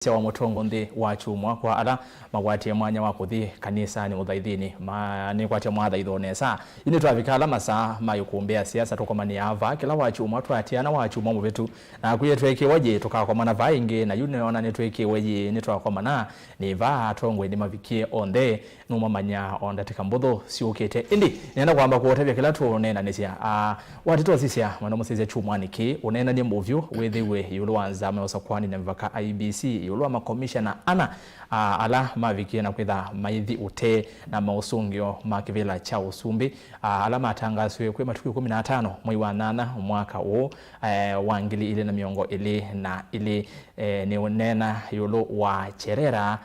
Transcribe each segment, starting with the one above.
wa mutongo ndi wachumwa kwa ala magwati ya mwanya wa kuthi kanisa ni muthaithini ni kwatia mwatha ithonesa ini twavikala masa mayukumbea siasa tukomani ava kila wachumwa twatiana wachumwa mubitu na kuye tweke waje tukakomana vaingi na yune ona ni tweke waje ni twakomana ni va tongwe ni mavikie onde numa manya onda tikambutho siukete indi nenda kwamba kuotebya kila tuonena nisia watito sisia mwana musizia chumwa niki unena ni movyo wethiwe yulu wanza meosa kwani na mvaka Iebc yulu ma commissioner ana ala mavikie na kwitha maithi ute na mausungio makivila cha usumbi ala matangazo kwe matukio 15 mwezi wa 8 mwaka huu wa ngili ile na miongo ile na ile ni unena yulu wa Cherera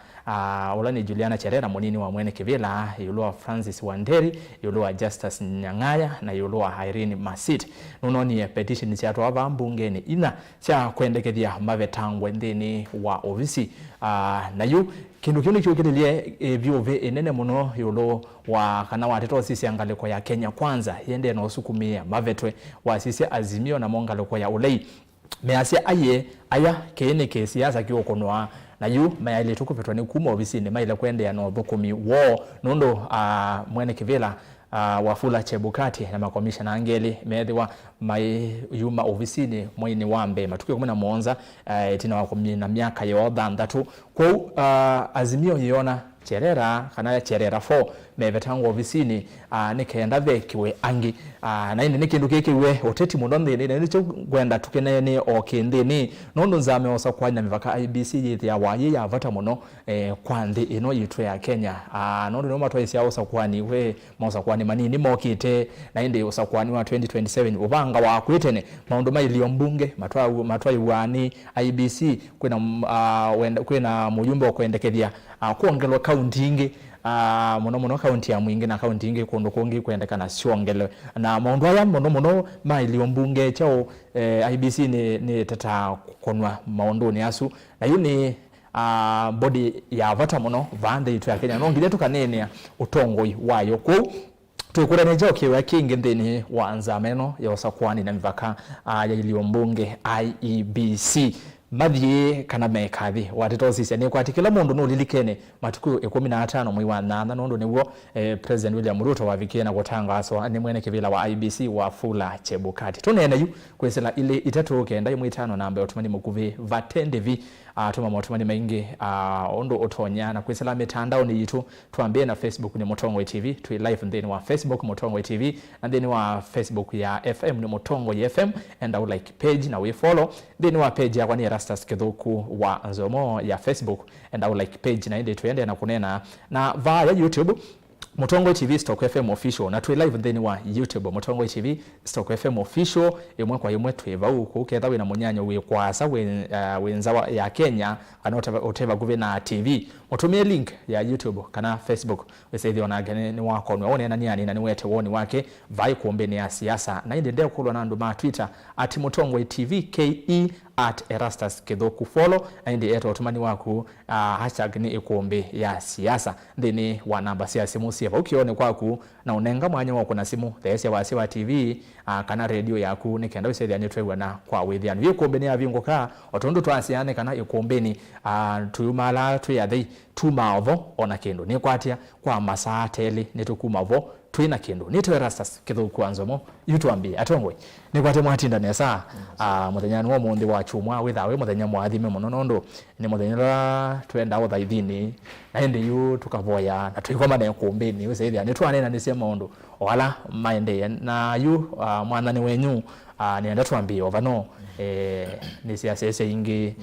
ulani Juliana Cherera munini wa mwene kivila yulu wa Francis Wanderi yulu wa Justus Nyangaya na yulu wa Irene Masit nunoni petition cha twava mbungeni ina cha kwendekethia mavetangwe ndini wa ofisi na yu kindu kinu kiukililie vyove enene muno yulu wa kana watito sisi angaliko ya Kenya kwanza yende na usukumia mavetwe wa sisi azimio na mongaliko ya ulei measia aye aya kene ke siasa kiokonwa na yu maile tukupetwa ni kuma ofisi ni maile kwende ya no thukumi wo nondo mwene kivila Wafula Chebukati na makomisha na angeli meethiwa mai yuma ofisini mwini wambe matukio 11 tina wakomini na miaka yotha ndatu kwa azimio yiona Cherera kana Cherera 4 mevetangwa ofisini nikenda vekiwe angi na indi nikindu kikiwe oteti muno nthini ni nicho gwenda tukenene okindini nondo nzame osa kwa na mivaka Iebc yithi ya waye ya vata muno kwa nthi ino yitu ya Kenya nondo no matwaisia osa kwa ni we mosa kwa ni manini mokite na indi osa kwa ni wa 2027 ubanga wa kwitene maundu mailio mbunge matwa iwani Iebc kwina mujumbe okwendekethia kuongelwa kaunti ingi muno kaunti ya mwingi na kaunti ingi kundu kungi kwendekana siongele na maundu aya muno mailio mbunge chao Iebc ni tata konwa maundu ni asu na yuni body ya vata muno vande itu ya Kenya no ngile tukanene utongoi wayo ku tukura njao Kiuya Kiingi ndini wanza meno ya usakwani na mivaka ya ilio mbunge Iebc madhi kana mekathi watito sisi ni kwati kila mundu no lilikene matukio 15 mwezi wa 8 nondo niwo President William Ruto wavikie na gutangazo ni mwene kivila wa Iebc Wafula Chebukati tunene yu kwesela ile itatu kenda imwe 5 namba otumani mukuvi vatendevi tuma motumani maingi ondo otonya na kwesela mitandao ni yitu tuambie na Facebook ni Mutongoi TV tu live ndeni wa Facebook Mutongoi TV and then wa Facebook ya FM ni Mutongoi FM and I like page na we follow then wa page ya kwani Rastas Kithuku wa Nzomo ya Facebook and I like page na inde tuende na kunena na via YouTube Mutongoi TV Stock FM official na tu live then wa YouTube Mutongoi TV Stock FM official imwe kwa imwe tweva uko kethawe na munyanyo we kwasa wenzawa ya Kenya anoteva oteva guvena TV mutumie link ya YouTube kana Facebook wesethi ona gene ni wako ni one nani ani na niwete woni wake vai kuombeni ya siasa na inde ndio kulwa na nduma Twitter @Mutongoi TV KE @Erastus Kithuku follow indi eto otumani waku hashtag ni ikumbi ya siasa ndini wa namba cia simu sieva ukione kwaku na unenga mwanya wako na simu these wa TV kana radio yaku nikenda wisethia ni twewa na kwa withian vikumbi ni avingoka otondu twasiane kana ikumbini tuyumala tuyathi tumaavo ona kindu ni kwatia kwa masaa teli nitukumavo twina kindu nitwe Rastas Kithuku Anzomo yutuambie atongwe ni kwate mwatinda nesa muthenya no mundi wa chumwa withawe muthenya mwathime muno nondo ni muthenya twenda uthaithini na indi yu tukavoya na twikoma na kumbeni wesethia ni twanena ni cia maundu wala maende na yu mwanani wenyu ni enda tuambie ovano ni siasa ingi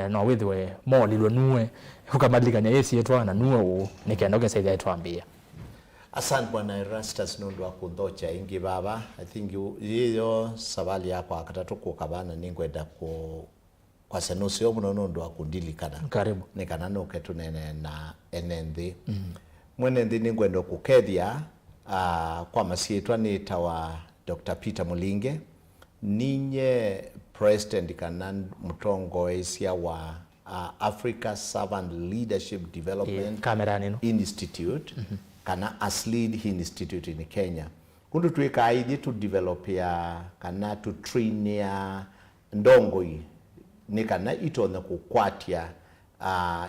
no withwe molilwe nuwe ukamadlikanya yesi yetwa na nuwe nikenda gesethia tuambie. Asante bwana Erastus nondo akuthocha ingi baba I think hiyo sabali yako akatatu kukabana ningwenda kwa senusio muno nondo akundilikana karibu nikana no ketu nene na enenthi mwenendi ningwenda kukethia kwa masietwa ni tawa Dr. Peter Mulinge ninye president kana Mutongoi cia wa Africa Servant Leadership Development Institute kana Aslid Institute in Kenya kundu tuika idea to develop ya kana to train ya ndongoi ni kana ito na kukwatia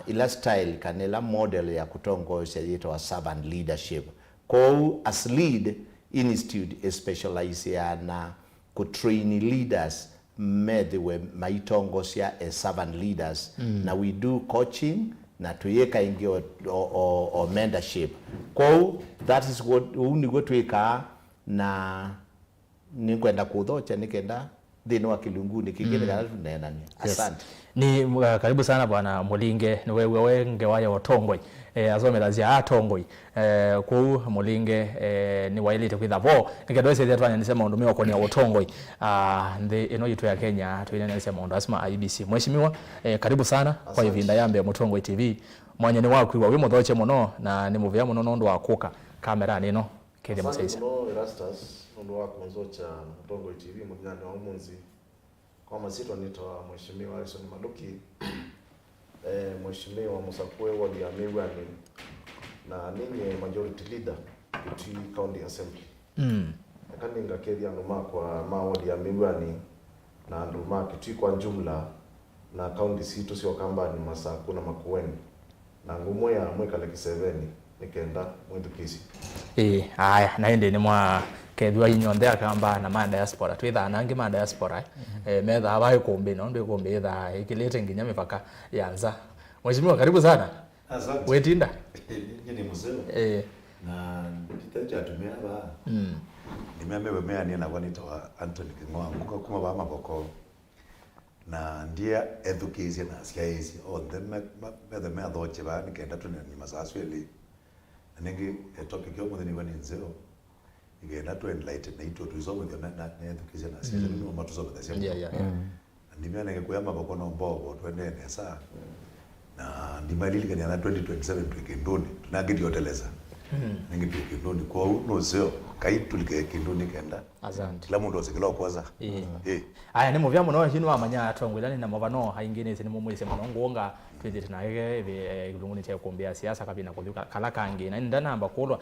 ila style kanela model ya kutongoza yitwa servant leadership. Ko as lead institute specialize na ku train leaders medwe maitongoza as servant leaders. Na we do coaching na tuyeka ingi o mentorship. Ko that is what unigo tweka na ninkwenda kudhocha nikenda dhino wa kilunguni kingine kana tunena ni. Asante. Ni karibu sana bwana Mulinge, ni wewe wenge waya UTONGOI azomelazia atongoi ku Mulinge ni wailite kwithavo ngedoise dia twanya nisema undumi wako ni UTONGOI the ino yitu ya Kenya twine nisema ndo asema Iebc. Mheshimiwa karibu sana kwa ivinda yambe ya UTONGOI TV mwanya ni wako iwa wimo dhoche muno na ni muvya muno ndo wakuka kamera nino kede musaisa no Erastus ndo wako nzocha UTONGOI TV mujana wa umunzi kwa masito nitoa Mheshimiwa Alison Maluki Mheshimiwa Musakwe wali amewa na ninyi majority leader Kitui County Assembly. Akaninga kedia numa kwa mawadi amewa na nduma Kitui kwa jumla na county situ sio kamba ni masaku na makueni na ngumoya mweka laki 7 nikenda mwendu kisi. Haya naende ni mwa kedwa inyonde akamba na ma diaspora twitha nangi ma diaspora metha abaye kumbi no ndo kumbi tha ikilete nginya mipaka yanza. Mheshimiwa karibu sana. Asante. Wetinda Ni mzee. Na nditaje atumia ba. Nimeambiwa mea ni anakuwa nitoa Anthony King'oa kuma ba maboko. Na ndia education na siaisi on the me adhoche ba nikenda tu ni masasweli. Ningi topic yo mwe ni nzeo. Igenda to enlighten na ito tuisomo ndio na education na siaisi ni matuzo ba siaisi. Ndimya ningekuya maboko no mbogo twende nesa. Na ndimalili kani ana 2027 tukindoni tunagidi hoteleza ningi tukindoni kwa uno zeo kaitulike kindoni kenda. Asante kila mundu osikilo kwanza aya ni muvya muno hinu amanya atongwilani na mavano haingine ni mumwise muno ngonga twithite naye ilunguni cha kuombea siasa kabina kuthuka kalakangi na ndana amba kulwa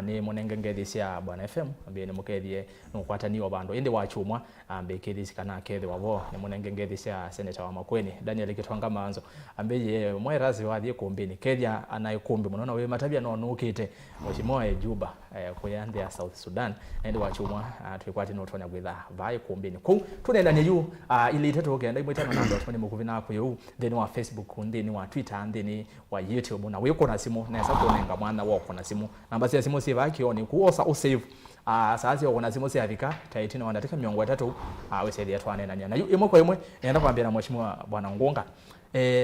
ni munenge ngethisia bwana FM ambe ni mukethie nukwatani wa bandu indi wachumwa ambe kethisi kana kethe wavo ni munenge ngethisia senator wa Makweni Daniel Kitwanga Manzo ambe ye mwerazi wathie kumbini kethia anaikumbi muno na we matabia no nukite Mheshimiwa Juba kuyande ya South Sudan indi wachumwa twikwati no tonya gwitha vai kumbini ku tunenda ni yu ili iteto ogenda imwetana na ndo tone mukuvina ku yu then wa Facebook ndeni wa Twitter ndeni wa YouTube na wiko na simu na sababu nenga mwana wako na simu namba ya simu siva kioni kuosa usave sasa yo na simu siavika taiti na wanataka miongo 3 wesedia twane na nyana yu imwe kwa imwe nenda kwambia na Mheshimiwa bwana Ngunga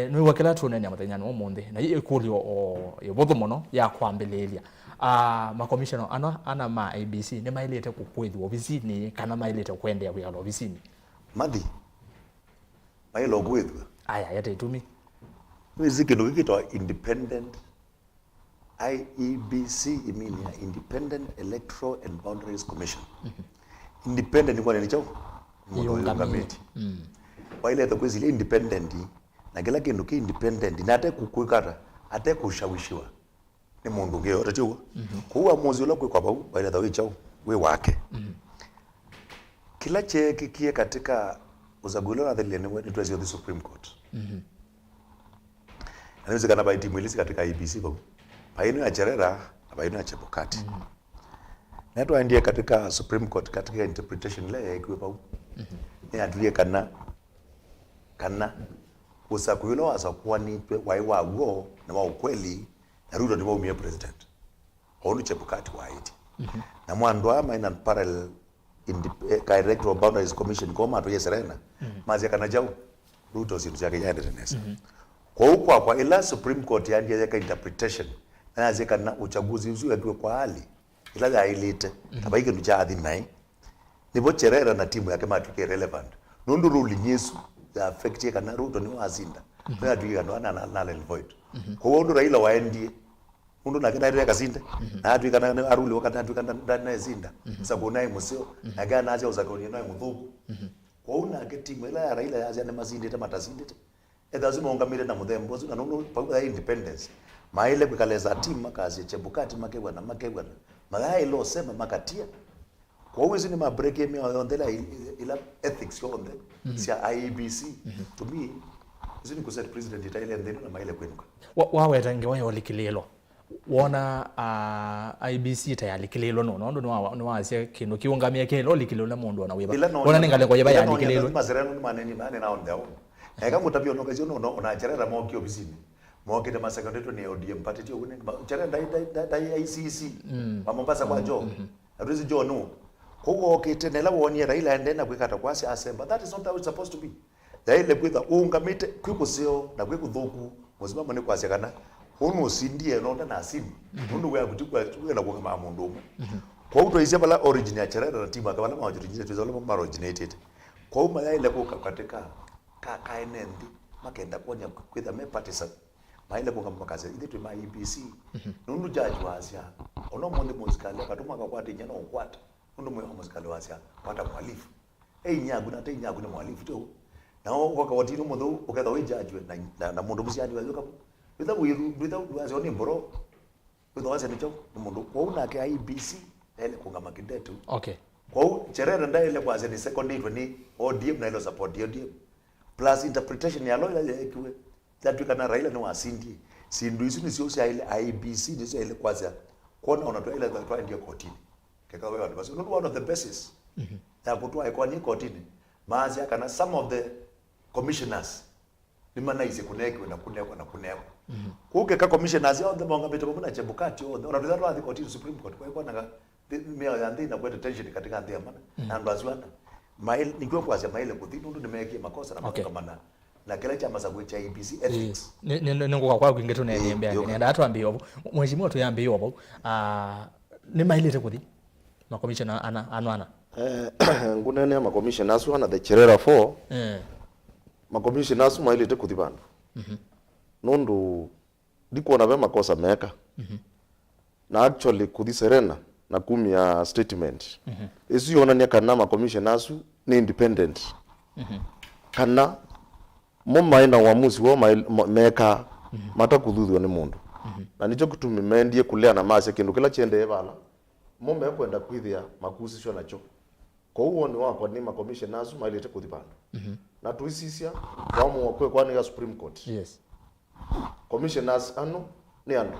ni wakila tunene amathenya no munde na ikulio yobotho muno ya kwambelelia ma commissioner ana ma ABC ne mailete kukwithwo obisini kana mailete kwendea kwa obisini madi mailo gwithwa aya yate itumi wiziki ndo kikitwa independent IEBC imini Independent Electoral and Boundaries Commission. Independent ni kwa nini chao? Yungamiti. Waile ta kwezi independent na kila kindu ki independent na ate kukwikata ate kushawishiwa ni mundu ngeo tachiwa kuwa mozi ula kwa bau waile ta wichao we wake kila cheki kie katika uzagulo na dhili ni twezi the Supreme Court anaweza kana baiti mwilisi katika IEBC kwa paino ya Cherera na paino ya Chebukati na tuandie katika Supreme Court katika interpretation le kwa bau ni atulie kana usakuilo asakuwa ni waiwa go na wa ukweli na Ruto ni wa president onu Chebukati wa Haiti na mwandu ama ina parallel in the Electoral Boundaries Commission koma to yeserena mazi kana jau Ruto situ yake yaende tenesa kwa huko kwa ila Supreme Court yandi yaka interpretation na zeka na uchaguzi usiwe tu kwa hali ila ya ilite tabaike ndujathi nai nibo Cherera na timu yake matuke relevant nundu rule nyesu ya affect yaka na Ruto ni wazinda na tuika ndo na void kwa hiyo Raila waendie mundu na kina ile kasinde na tuika na aruli wakati tuika ndani na zinda sababu naye musio na gana acha uzakoni naye mudhubu kwa una timu ila ya Raila ya mazinde ta matazinde lazima ungamire na muthembo zuna nundu pa independence maile kukaleza timu makazi Chebukati makebwa na magaya ilo sema makatia kwa hiyo ni mabreak yemi ondela ila ethics yonde sia IEBC to me Isini kuset president itaile ndeni na maile kwenuka. Waweta ngewa yolikilelo. Wona IEBC ta yalikilelo no no wasia kino kiungamia kelo likilelo mundu na wiba. Wona ningale kwa yeba yalikilelo. Mazerano maneni nane na on down. Eka mutapio no kazi no na cherera mo ki ofisini. Mo ki ma secondary ni ODM party ti ogune cherera dai ICC. Mombasa kwa jo. Aruzi jo no. Kugo kitenela woni Raila endena kwikata kwasi asemba. That is not how it's supposed to be. Daile kwitha ungamite kwikusio na kwikuthuku muzima ni kwasi kana hono sindie no na asimu hono we akutikwa na kwa mundu umwe kwa uto ise bala origin ya cherera na timu akabala ma origin tu zalo ma originated kwa uma yaile kwa katika kaenendi makenda konya kwitha me partisan maile kwa makazi ile tu ma EBC nundu judge wasia ono monde muzikali akatuma kwa kwati nyana okwata nundu mwe muzikali wasia kwata mwalifu nyagu na te nyagu ni mwalifu tu na kwa watino mundu ukatha we judge na mundu musiani wazo without wazi oni bro wazi ni choko mundu kwa una ke IEBC ele kungama kidetu okay kwa cherera ndaile kwazi ni secondary ni ODM na ilo support ODM plus interpretation ya lawyer ya kiwe that we kana Raila ni wasindi sindu isu ni sio sia ile IEBC ni sio ile kwazi kuona unatoa ile kwa ndio kotini kaka wewe basi not one of the basis ya kutoa kwa ni kotini maazi kana some of the commissioners ni maana hizi kunekwe na kuke ka commissioners yao the bonga beto kuna chebukati on ona ndio wa the Supreme Court kwa hiyo na mimi ya ndii na kwenda tension katika ndii amana na ndazwana mail nikiwa kwa sema ile kuthini ndo nimeekia makosa na makamana na kile chama za cha IEBC ethics ni kwa kwingetu na niambia nenda watu ambie hapo mheshimiwa tu yambie hapo ni mail ile kuthini ma commissioner ana ngunene ma commissioners wana the cherera 4 ma commissioners mail ile kuthibana nundu ndikuona ve makosa meka na actually kuthi serena na kumia statement isi yonania kana ma commissioners ni independent kana mumaina uamuzi wo meka mata kuthuthwa ni mundu na nicho kutumi mendie kulea na mase kindu kila chende bala mume kwenda kwithia makusi sio nacho kwa huo ni wako ni ma commissioners mailete kuthibana na tuisisia kwa mu kwa ni ya Supreme Court yes commissioners ano ni ando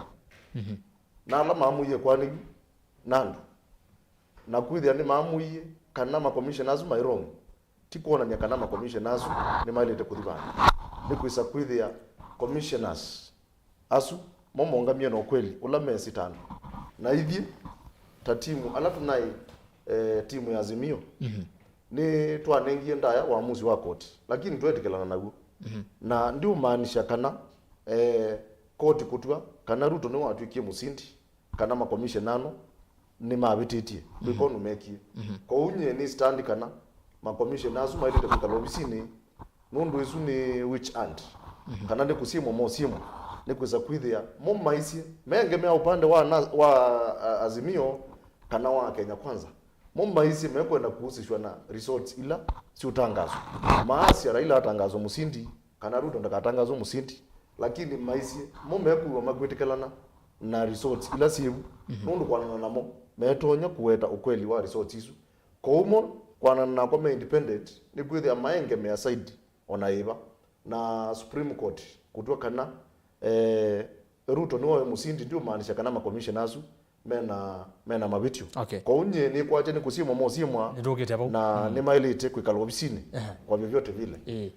na ala maamuye kwani nandu na kwithia ni maamuye kana ma commissioners mairong tikuona nya kana ma commissioners ni mailete kuthibana ni kuisa kwithia commissioners asu momongamia na kweli ula mesi tano na hivi tatimu alafu nai timu ya Azimio ni twanengie ndaya waamuzi wa koti lakini twetekelana naguo na ndio maanisha kana koti kutua kana Ruto ni watwikie musindi kana ma commissioner ni mabititie biko numekie kwa unye ni stand kana ma commissioners mailete kukalo bisini nundu isu ni which and kana ndi kusimo mo simo ni kuza kwithia mumaisi mengemea upande wa Azimio kana wa Kenya Kwanza mumaisi mekwenda kuhusishwa na resorts ila si utangazo maasi Raila atangazo musindi kana Ruto ndakatangazo musindi lakini maisi mumekuwa magwetikelana na resorts ila sibu nundu kwanana namo metonya kuweta ukweli wa resorts isu komo kwanana na kwa independent ni kwithia maenge mea side onaiba na Supreme Court kutoka kana Ruto niwe musindi ndio maanisha kana ma commissioners mena mabitio kwa unye ni kwaje ni kusimo mosimwa na ni mailite kwikalo ofisini kwa vyovyote vile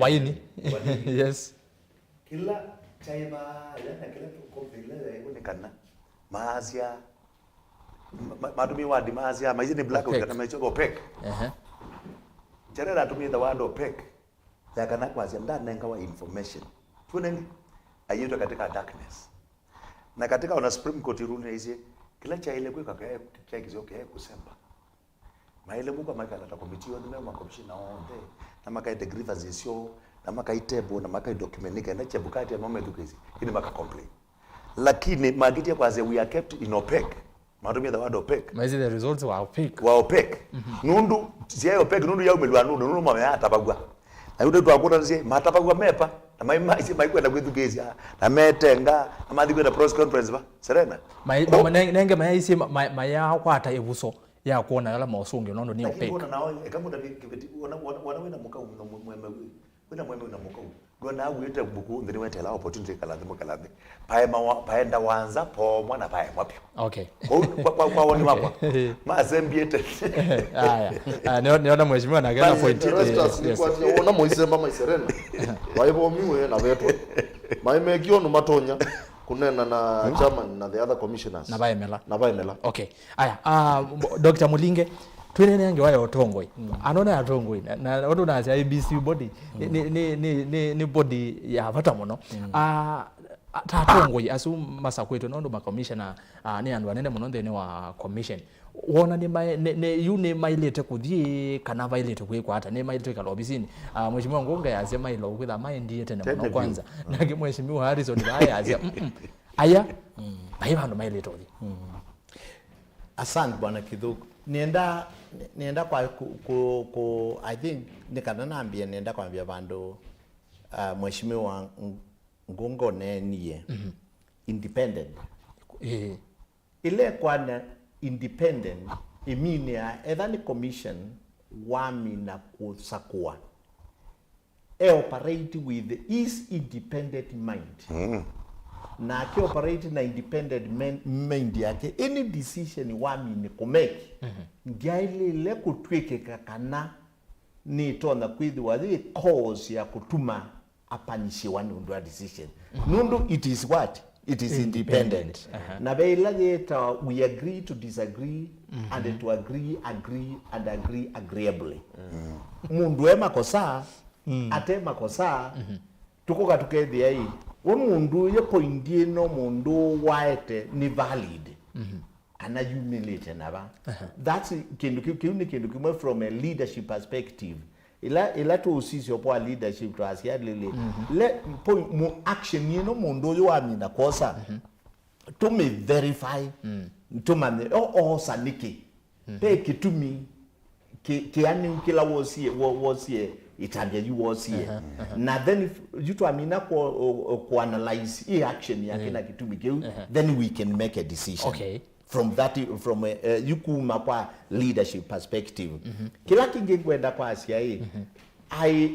waini yes kila chaiba yana kila kompile ni kana maazia madumi wadi maazia maizi ni black kana maicho opaque cherera tumia the word opaque ya kana kwazia ndani ngawa information tuneni ayeto katika darkness na katika ona Supreme Court rule hizi kila cha ile kwa kaka cha kizio kusemba maile buka makala ta committee on ma commissioner onde na makaite grievances sio na makaitebo na makai document na chebukati ya mama education ili maka complain lakini magitia kwa we are kept in opaque matumia the word opaque maize the results were opaque nundu sia opaque nundu ya umelwa nundu mama ya tabagwa na yudo twakona nzie matabagwa mepa na maisi kwenda kwithugezi na metenga amathi kwenda press conference ba serena nenge maisi maya kwata ebuso ya kuona yala masungi nondo ni opaque lakini nawe kama ndio wana wena muka wena mweme unamuka gona wete buku ndini wete la opportunity kalathi paenda wanza po mwana pae mwapyo okay kwa woni wakwa mazembiete haya niona mheshimiwa na gana point yes ona moisema maiserena waibo miwe na veto maimekio no matonya kunena na chairman na the other commissioners na baemela okay haya Dr. Mulinge twene yange wayo UTONGOI anona ya UTONGOI na watu na IEBC body ni body ya vata muno ta UTONGOI asu masa kwetu nondo ma commissioner ni andu anene muno thene wa commission wona ni yune mailete kuthie kana vailete kwikwa hata ni mailete kala obisini mheshimiwa Ngunga yasema ilo kwitha maindi tena muno kwanza na mheshimiwa Harrison haya yasema aya baibandu mailete othi asante bwana Kithuku nienda kwa I think nikana naambia nienda kwambia bandu mheshimiwa Ngunga nenie independent ile kwa independent iminia ethani commission wami na kusakua operate with his independent mind na ki operate na independent mind yake any decision wami ni kumake ngiaile kutwike kana ni tona kwithwa the cause ya kutuma apanishiwa nundu a decision nundu it is what it is independent na beila yeta we agree to disagree and to agree and agree agreeably mundu ema kosa atema kosa tukoka tukethia hii mundu ye point ino mundu waete ni valid ana humility naba that's kindu kimwe from a leadership perspective ila to sisi opo leadership to asia le point mo action yino mundu yo amina kosa to me verify to man saniki pe kitumi ki ani kila wosie itambia you wosie na then you to amina ko analyze e action yake na kitumi then we can make a decision from yukuma kwa leadership perspective kila kingi kwenda kwa asia hii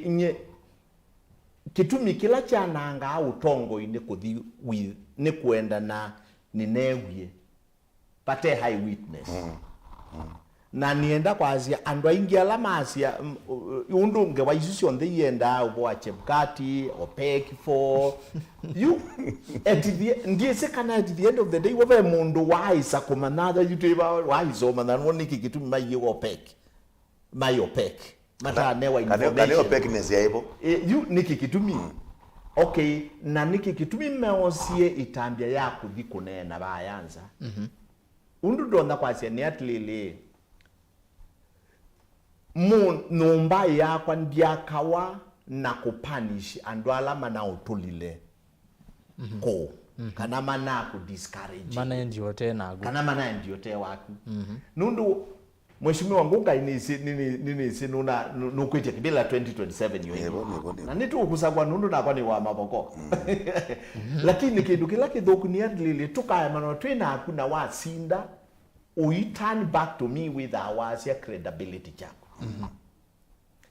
nye kitumi kila cha nanga UTONGOI ni kuthi with ni kwenda na ninewie pate high witness na nienda kwa asia andwa ingi alama asia undu nge waisusi on the yenda obo achebkati opeki for you at the ndiye sekana at the end of the day wove mundu waisa komanada yuteba waiso manana woniki kitumi mayi opeki mayi opeki mata newa information kane opeki nezi aibo you niki kitumi okay na niki kitumi meosie itambia yako dhikunena bayanza undu donda kwa asia ni atlele numba yakwa ndiakawa na kupanish andu alama na utulile ko kana mana ku discourage mana ndio tena kana mana ndio te waku nundu mheshimiwa Ngunga nini sinuna nukwite kibila 2027 yo na nitu ukusagwa nundu na kwani wa maboko lakini kindu kila kithuku ni adlili tukaya mano twina hakuna wasinda we turn back to me with our credibility chako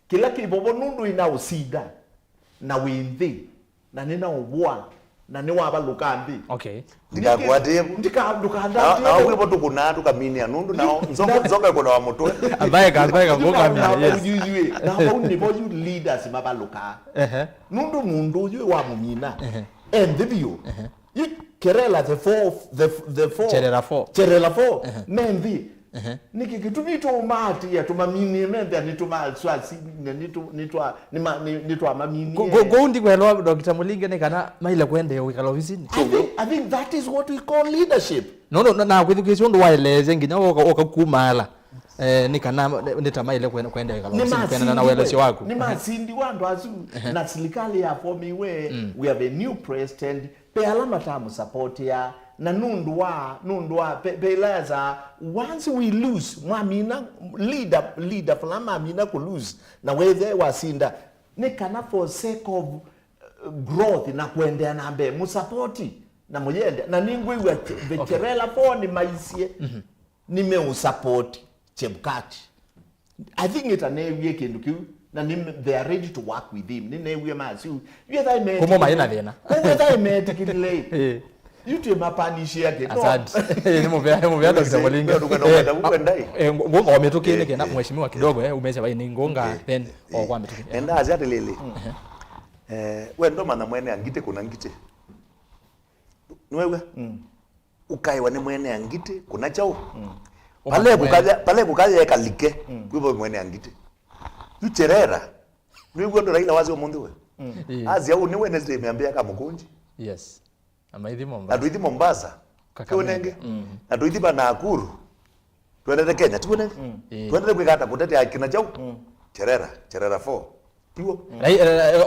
kila kibobo nundu ina usida na winthi na nina ubwa na ni waba lukambi ndikandukanda au wibo tukuna tukamini nundu na nzonga kuna wa mutwe ambaye ngoka yes na boni bo you leaders mabaluka nundu mundu yu wa munyina and the view you kerela the four cherela four membi niki kitumi to mati ya tumamini membi anituma swasi nitwa mamini go ndi kwelo Dr. Mulinge ne kana maile kwende wikala ofisini I think that is what we call leadership no na kwithukisho ndo waeleze nginya okakumala ni kana nitamaile kwenda wikala ofisini kwenda na welesi wako ni masindi wandu azu na serikali ya formi we have a new president pe alama tamu support ya na nundwa pelaza once we lose mwamina leader fulani amina ku lose na whether wasinda ni kana for sake of growth na kuendea na mbe musupporti na muyende na ningwe vecherela for ni maisie ni me support chebkati I think it anewie kindu na they are ready to work with him ni we masu you that me Como maina thina that me tikile YouTube mapanishi yake asante ni muvya Dr. Mulinge ngonga wametukile kena mheshimiwa kidogo umesha bai ni ngonga then kwa ametukile enda azate lele we ndo mana mwene angite kuna ngite niwewe ukaiwa ni mwene angite kuna chao pale kukaja ekalike kwibo mwene angite ucherera niwewe ndo Raila wazi omundu we azi au ni Wednesday meambia kama mukunji yes amaithi Mombasa atuithi Mombasa kakonenge atuithi Nakuru twende Kenya twende twende kwikata kutete akina chao cherera 4 tiwo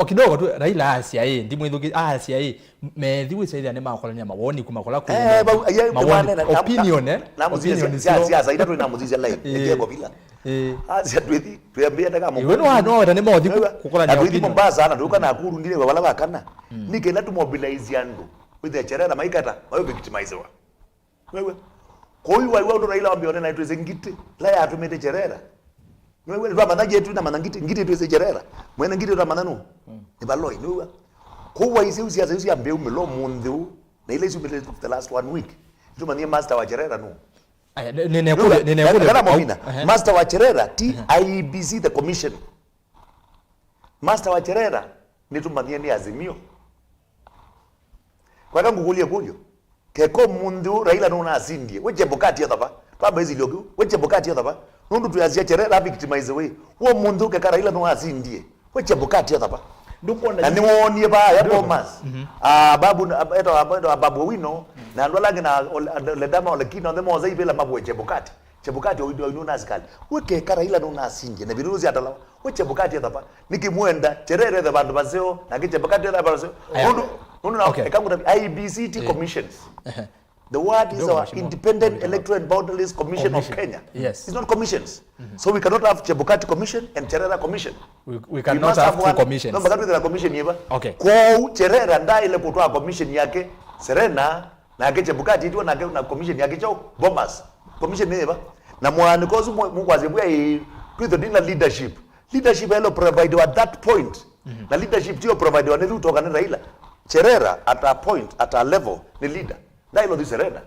kidogo tu Raila asia ndi mwithuki asia methiwe saithia ni makolania mawoni kumakola ku opinion opinion siasa ida twina muzizi live ekego bila asia twithi twambia daga mo iwe no ni mothi kukolania twithi Mombasa na tuka Nakuru ngire wala bakana nikena tu mobilize yandu with the cherera maikata mayo victimizewa wewe koi wa ndo Raila ambione na itweze ngite la ya tumete cherera wewe ndo manage yetu na manangite ngite itweze cherera mwene ngite ndo mananu ni baloi wewe kwa isi usiasa ambe umelo mundu na ile isi the last 1 week ndo manie master wa cherera no nene kule master wa cherera Iebc the commission master wa cherera ni tumanie ni azimio kwa kangu kulia kulio keko mundu Raila nona asindie weche bokati yotaba baba hizi lyogu weche bokati yotaba nundu tuyazia cherera victimize we wo mundu ke Raila nona asindie weche bokati yotaba ndukona ni wonie ba ya Thomas babu wino na ndolage na ledama olekino ndemo za ibela mabu weche bokati chebukati oido nona asikali weke Raila nona asindie na biruzi atala weche bokati yotaba nikimwenda cherere the bandu bazeo na kiche bokati yotaba bazeo no Iebc commissions the word is our independent electoral and boundaries commission of Kenya yes it's not commissions so we cannot have Chebukati commission and Cherera commission we cannot have two commissions no bakati na commission yeba okay kwa Cherera nda ile kutoa commission yake Serena na yake Chebukati itwa na commission yake chao Bomas commission yeba na mwana kozu mukwaze bwa with the leadership hello provide at that point na leadership tio provide wa nedu toka na Raila Cherera at a point at a level ni leader ndailo di Serena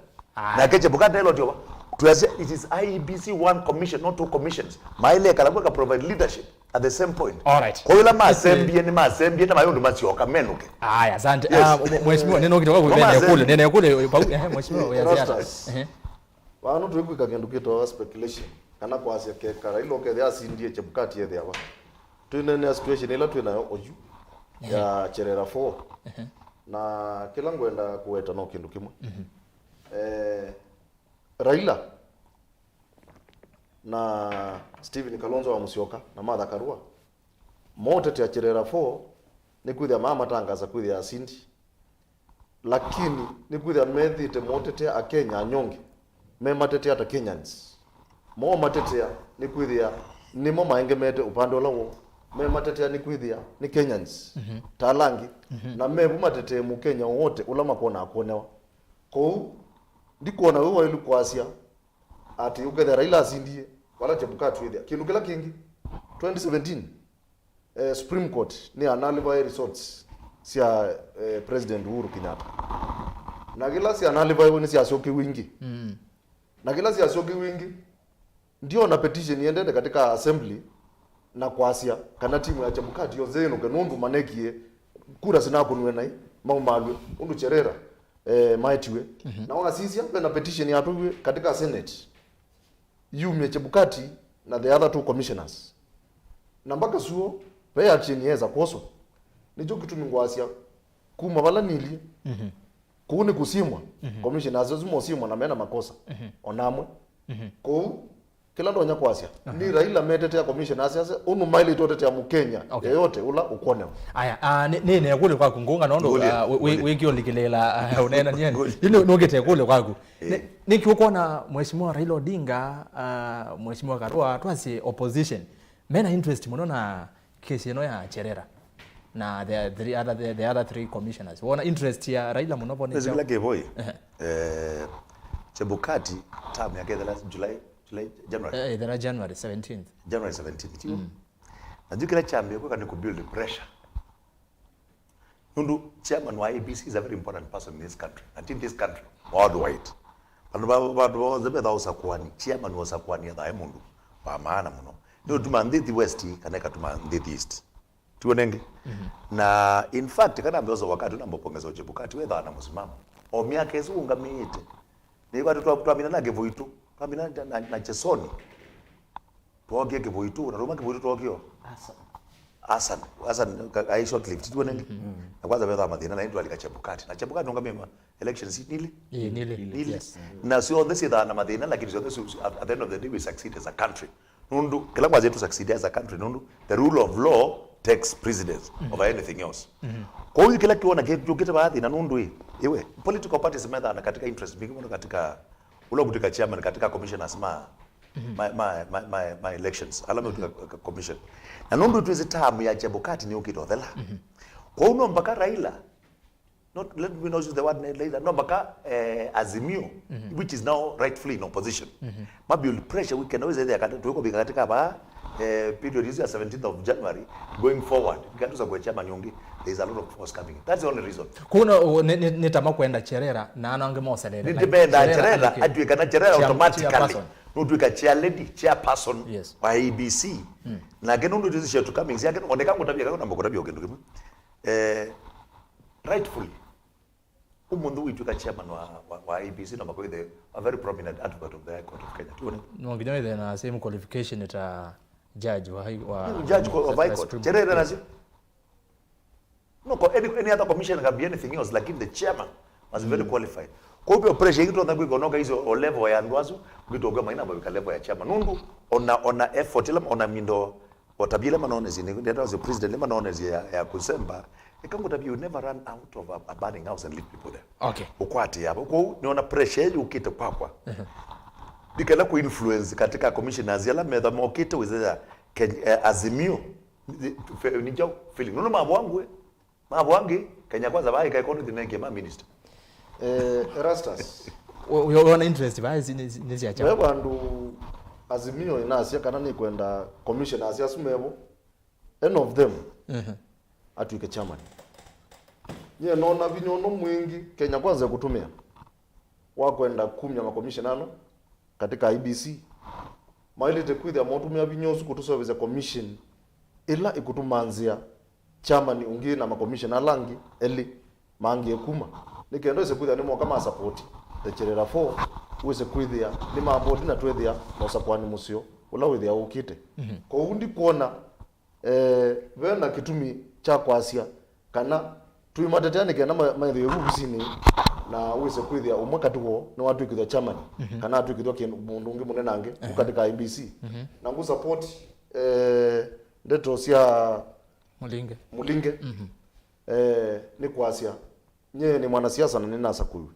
na keche bukata hilo tio tuasia it is Iebc one commission not two commissions maile kalakwa ka provide leadership at the same point all right kwa yula masembie na mayundu masioka menuke aya asante mheshimiwa neno kitoka nene kule mheshimiwa ya ziada wanu tuikwika kindu kito speculation kana kwasia ke Raila ke thia sindie Chebukati ye thia ba twine situation ila twina oju ya Cherera 4 na kila ngwenda kuweta no kindu kimwe Raila na Stephen Kalonzo wa Musyoka na Martha Karua mote ya Cherera 4 ni kuithia mama tangaza kuithia asindi lakini ni kuithia methite mote a Kenya anyonge me matete ata Kenyans mo matete ni kuithia ni mo maengemete upande olawo me matete ni kuithia ni Kenyans talangi na me matete mu Kenya wote ulama kona akonewa ko ndikuona wewe ilu kwasia ati ukethe Raila asindie wala Chebukati withia kindu kila kingi 2017 Supreme Court ni analyze results sia President Uhuru Kenyatta na kila sia analyze ni sia soki wingi na kila sia soki wingi ndio na petition iendele katika assembly na kwasia kana timu ya Chebukati yozeno kenundu manekie kura sinakunwe nai maumalwe undu Cherera MAITU na wana sisi na petition ya tuwe katika Senate yume Chebukati na the other two commissioners na mpaka suo pay action yeza koso nicho kitu mingwasia kuma bala nili kuni kusimwa commissioners zimo simwa na mena makosa onamwe ko kila ndo nyakwasia ni Raila metete ya commissioners sasa unu maili tote ya Mkenya yote ula ukone aya nene kule kwa kungunga nondo wiki likilela unaenda nyeni nogete kule kwaku nikiuko mheshimiwa Raila Odinga mheshimiwa Karua twasi opposition mena interest munona kesi eno ya Cherera na the other three commissioners wana interest ya Raila munopo ni zile keboy Chebukati term yake the last January 17th najua kila chama yako ni kubuild pressure. Nundu chairman wa AEBC is a very important person in this country, and in this country worldwide. Bado zebeda usakwani chairman wa usakwani ya Diamond pa maana mno. Ndio tumanditi west kaneka tumanditi east. Tuonenge. Na in fact kana mbezo wakati unambopongeza ujebukati wewe na msimamo. O miaka yesu ungamite. Ni kwa tuamina na gevoitu. Tuamina na chesoni. Tuogie gevoitu na roma gevoitu tuogio. Asan I short lived tuonenge. Na kwanza wewe madina na ndio alikachebukati. Na chebukati ungamema elections nili? Nili. Yes. Na sio ndesi na madina lakini sio at the end of the day we succeed as a country. Nundu kila mwaje tu succeed as a country nundu the rule of law takes precedence over anything else. Kwa hiyo kila kiona kitu baadhi na nundu hii iwe political parties method na katika interest mingi mno katika ule kutika chairman katika commissioners my elections alama kutika commission na nundu tu term ya Chebukati ni ukitothela. Kwa hiyo mpaka Raila not let me not use the word Raila no mpaka Azimio which is now rightfully in opposition. Maybe pressure we can always say tuko katika ba period is 17th of January going forward. Katuza kwa chama nyongi there is a lot of force coming. That's the only reason. Kuna nitama kwenda Cherera na anange moselele. Nitibenda Cherera atuikana Cherera automatically. Nutuika chairperson wa AEBC. Na genu ndo tuzisha tu coming yake oneka mutabia kana mbokotabia okendo kimu. Rightfully umundu wituika chairman wa AEBC na mako a very prominent advocate of the High Court of Kenya. Tuone. Nongino ile na same qualification ita judge wa judge of High Court. Cherera nazi. No, any other commission can be anything else, like the chairman must be very qualified. Kwa hiyo pressure hii tunataka kuonoka hizo level ya ndwazo kutoka maina baba level ya chairman. Nundu ona effort ile ona mindo watabile manonezi ni ndio the president ile manonezi ya kusemba ikango tabi you never run out of a burning house and leave people there. Okay. Ukwati hapo. Kwa hiyo niona pressure hiyo ukite kwakwa. Dikala ku influence katika commissioners yala medha mokite wizeza Azimio Nikyau feeling. Nono mambo wangu Kenya kwanza bai kai kono dinenge ma minister. Erastus. We wana interest ba nisi ya chama. Wewe bandu Azimio inasi kana ni kwenda commissioners ya sumebo. End of them. Atuike chairman. Ye nona vinyono mwingi Kenya kwanza kutumia. Wakwenda kumya ma commissioner katika IBC. Maili tekwithia motumia vinyosu kutusoveza commission ila ikutumanzia chairman ungi na ma commissioner langi eli mangi ekuma nikendo se kwithia nimo kama support the Cherera 4 wese kwithia ni mambo dina twethia no sakwani musio ula withia ukite kwa undi kuona wena kitumi cha kwasia kana tuimateteane kana maithio rubisini na wese kwithia umwe katugo ni watu ikithia chairman kana atu ikithia kindu ungi munene nange ukatika IBC na ngu support ndeto cia Mulinge ni kwasia nye ni mwanasiasa na nina sakuyu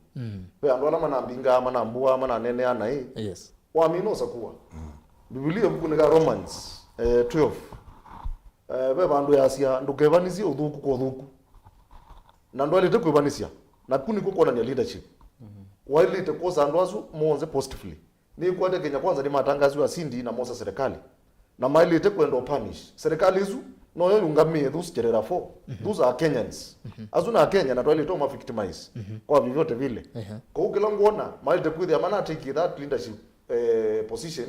we andu ala manambinga manambua mananene ana hii yes waamino sakuwa Biblia bukunika Romans 12 we bandu yasia ndukevanisia uthuku kwa uthuku na ndo alite kwevanisia na kuni kuko na leadership while ite kosa andu asu monze positively ni kwate Kenya kwanza ni matangazo ya sindi na mosa serikali na maili ite kwenda punish serikali hizo no yo ungamie those Cherera 4 those are Kenyans azuna Kenya na twali to ma victimize kwa vyovyote vile kwa hiyo kila ngona maili ite kwithia mana take that leadership position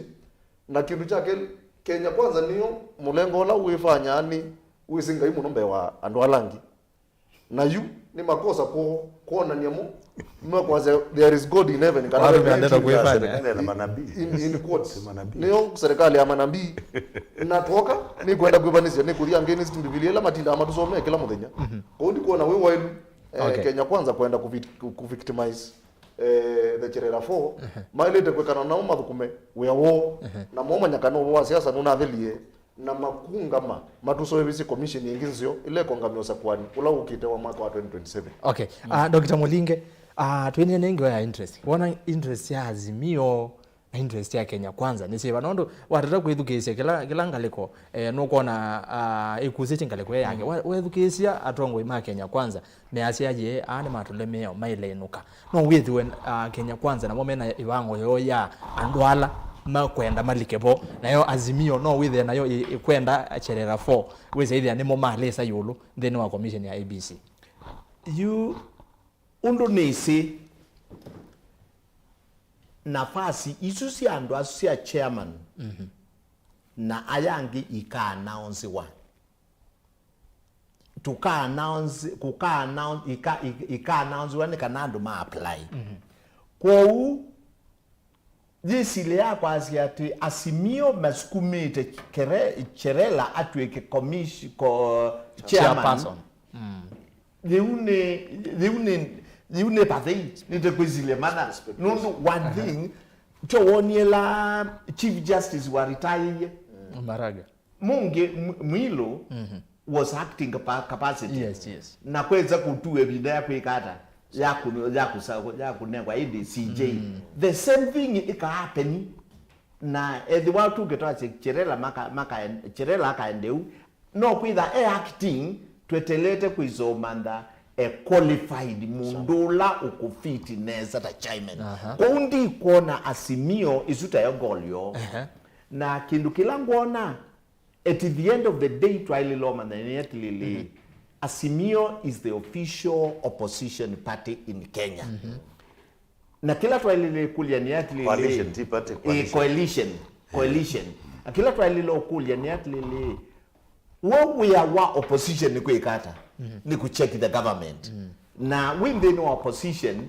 na kindu chake Kenya kwanza niyo mulengo la uifanya ni uisinga imu nombe wa andu alangi na you ni makosa kuona nyamo kwanza there is God in heaven kana ndio kuifanya na manabii in quotes leo serikali ya manabii natoka ni kwenda kuibanisia ni kulia ngeni Biblia la matinda amatusomea kila muthenya kwa hiyo kuona wewe while Kenya kwanza kwenda kuvictimize the Cherera 4 mailete kwekana na umathukume wewo na moma nyakano wa siasa nuna thilie na makungama matusoebisi commission nyingi nzio ile kongamiosa kwani ula ukite wa mwaka wa 2027. Okay. Dr. Mulinge twene nengo ya interest. Wana interest ya Azimio na interest ya Kenya kwanza. Nisiba nondo watata kwithukisia kila ngaliko no kona ikuzithi ngaliko yake. Wethukisia atongoi ma Kenya kwanza. Me asiaje ane matulemeo mailenuka. No with when Kenya kwanza na momena iwango yoya andwala makwenda malikebo nayo azimio no withe nayo ikwenda cherera 4 weze ithia nimo malesa yulu then wa commission ya ABC you undu nisi nafasi isu si andu asu ya chairman na ayangi ika announce wa tuka announce ika announce wa ni kanando ma apply kwa u jisile ya kwa asiati asimio masukumite cherela atweke commission ko chairman Liune pathei nite kwizile mana nundu one thing to woniela Chief Justice wa retire Maraga Munge Mwilo was acting capacity yes na kweza kutu ebida kwikata ya kunengwa idi CJ the same thing ika happen na the watu getoa cherela akaendeu no kwitha acting twetelete kwizomanda a qualified mundula ukufiti neza ta chairman kundi kuona asimio isuta yogolyo na kindu kila ngona at the end of the day trial law mandaniyatili asimio is the official opposition party in Kenya na kila trial kulia niyatili coalition kila trial kulia niyatili what we are opposition ni kuikata ni kucheck the government na within opposition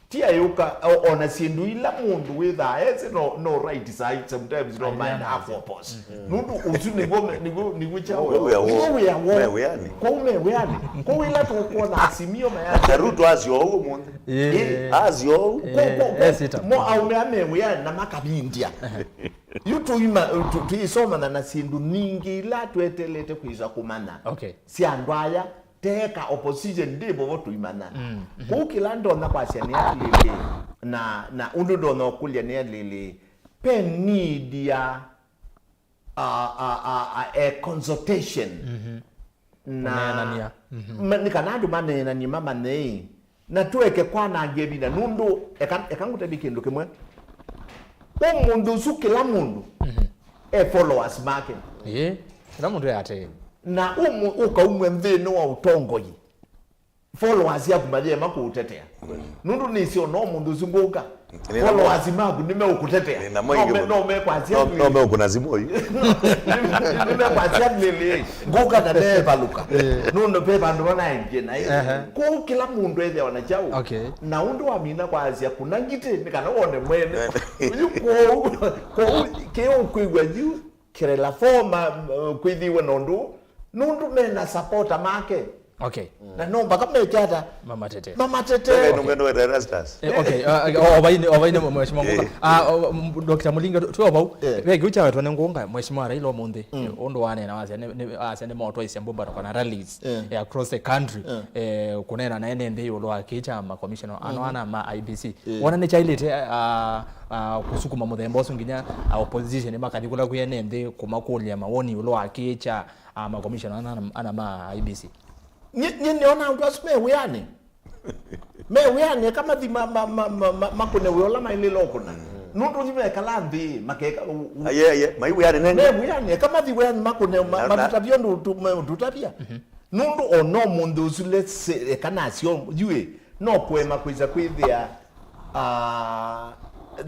tia yuka ona sindu ila mundu with a no right side sometimes no mind half oppose nundu usuni ni wicha we ila tukuona asimio mayaka Ruto azio huo mundu azio mo aumeame we na makabindia tuisoma na sindu ningi la twetelete kuiza kumana si andwaya teka opposition ndebo votu imana kukila ndona kwa siani lili na undu no kulia ni lili pe need ya a consultation na nikanadu manena ni mama nei na tuweke kwa na ngebina nundu ekangu tebikindu kimwe umundu sukila mundu followers make kila mundu yate na ukaumwe mthini wa utongoi followers ya kumaje makutetea nundu nisio no mundu zunguka followers maku nime ukutetea no me kwazia no me ukunazimoi nime kwazia lele nguka na neba luka nundu pepa ndo na inje na ko kila mundu ethia wana chao na undu wa mina kwazia kuna ngite nikana wone mwene ko keo kwigwa juu kirela forma kwithiwe nundu mena supporta make na nomba kama echata mama tete no restas obaine mheshimiwa Ngunga Dr. Mulinge tuobau wegiucha wetu nengunga mheshimiwa Raila Omonde ondo wane na wasene moto isembomba na rallies across the country kunena na NND yulo akicha ma commissioner ana ma IBC wana ne chailete kusukuma muthemba usunginya opposition makadikula ku NND kumakulia mawoni yulo akicha ma commissioner ana ma IBC niona ndo asme weane kama di makune weola maile lokuna nundu jime kalambi makeka mai weane nene weane kama di weane makune matutavyo ndo tutavya nundu ono mundu zule kana sio yue no poema kuiza kwithia